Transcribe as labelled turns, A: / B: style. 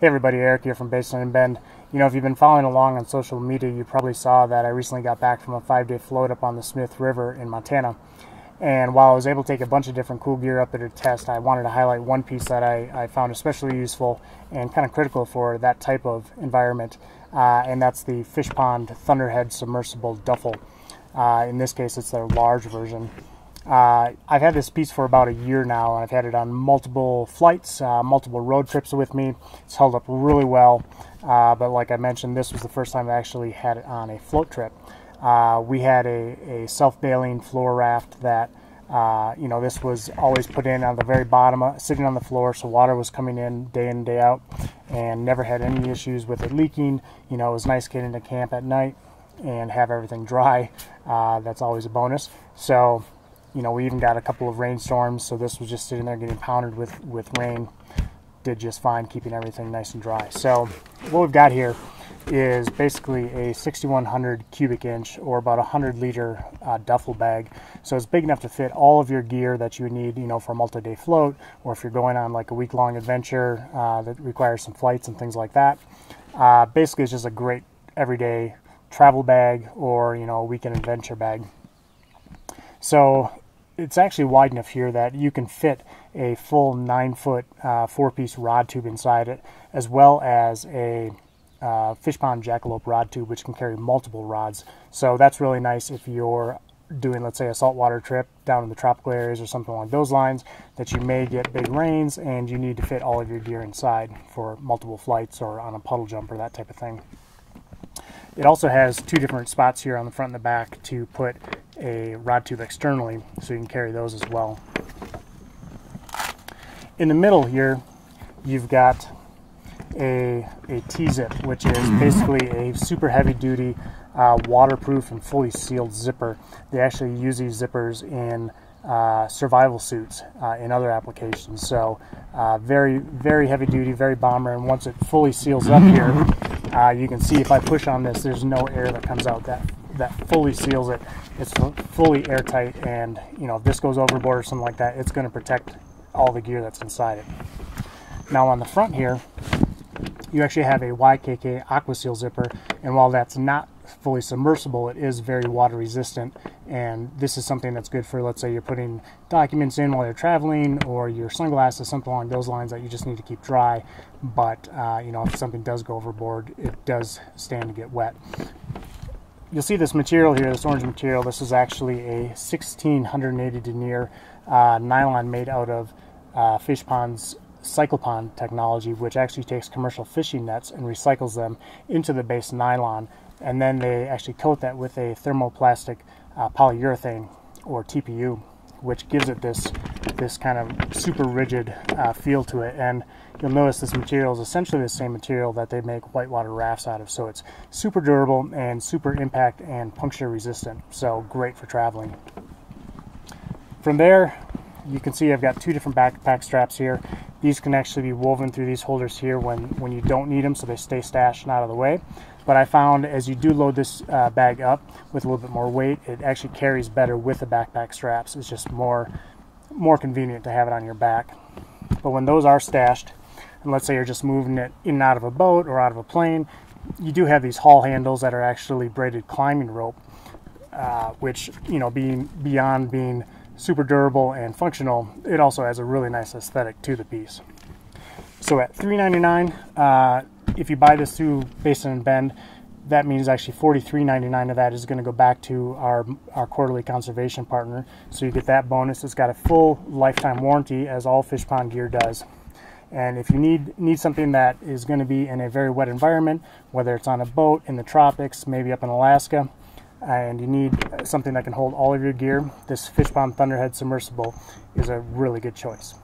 A: Hey everybody, Eric here from Basin and Bend. You know, if you've been following along on social media, you probably saw that I recently got back from a 5-day float up on the Smith River in Montana. And while I was able to take a bunch of different cool gear up there to test, I wanted to highlight one piece that I found especially useful and kind of critical for that type of environment, and that's the Fishpond Thunderhead Submersible Duffel. In this case, it's their large version. I've had this piece for about a year now, and I've had it on multiple flights, multiple road trips with me. It's held up really well, but like I mentioned, this was the first time I actually had it on a float trip. We had a self-bailing floor raft that, this was always put in on the very bottom, sitting on the floor, so water was coming in, day out, and never had any issues with it leaking. You know, it was nice getting to camp at night and have everything dry. That's always a bonus. So, you know, we even got a couple of rainstorms, so this was just sitting there getting pounded with rain. Did just fine keeping everything nice and dry. So what we've got here is basically a 6,100 cubic inch or about 100-liter duffel bag. So it's big enough to fit all of your gear that you would need, you know, for a multi-day float, or if you're going on like a week-long adventure that requires some flights and things like that. Basically, it's just a great everyday travel bag or, you know, a weekend adventure bag. So it's actually wide enough here that you can fit a full 9-foot 4-piece rod tube inside it, as well as a Fishpond jackalope rod tube, which can carry multiple rods. So that's really nice if you're doing, let's say, a saltwater trip down in the tropical areas or something along those lines, that you may get big rains and you need to fit all of your gear inside for multiple flights or on a puddle jump or that type of thing. It also has two different spots here on the front and the back to put a rod tube externally, so you can carry those as well. In the middle here, you've got a T-zip, which is basically a super heavy-duty, waterproof and fully sealed zipper. They actually use these zippers in survival suits in other applications. So very, very heavy-duty, very bomber, and once it fully seals up here, you can see if I push on this, there's no air that comes out. That fully seals it. It's fully airtight, and you know, if this goes overboard or something like that, it's going to protect all the gear that's inside it. Now on the front here, you actually have a YKK AquaSeal zipper, and while that's not fully submersible, it is very water resistant, and this is something that's good for, let's say you're putting documents in while you're traveling, or your sunglasses, something along those lines that you just need to keep dry. But you know, if something does go overboard, it does stand to get wet. You'll see this material here, this orange material. This is actually a 1680 denier nylon made out of Fishpond's CyclePond technology, which actually takes commercial fishing nets and recycles them into the base nylon, and then they actually coat that with a thermoplastic polyurethane, or TPU, which gives it this kind of super rigid feel to it. And you'll notice this material is essentially the same material that they make whitewater rafts out of, so it's super durable and super impact and puncture resistant, so great for traveling. From there, you can see I've got two different backpack straps here. These can actually be woven through these holders here when you don't need them, so they stay stashed and out of the way. But I found as you do load this bag up with a little bit more weight, it actually carries better with the backpack straps. It's just more convenient to have it on your back. But when those are stashed, and let's say you're just moving it in and out of a boat or out of a plane, you do have these haul handles that are actually braided climbing rope, which, you know, beyond being super durable and functional, it also has a really nice aesthetic to the piece. So at $3.99, if you buy this through Basin and Bend, that means actually $43.99 of that is going to go back to our quarterly conservation partner. So you get that bonus. It's got a full lifetime warranty, as all Fishpond gear does. And if you need something that is going to be in a very wet environment, whether it's on a boat in the tropics, maybe up in Alaska, and you need something that can hold all of your gear, this Fishpond Thunderhead Submersible is a really good choice.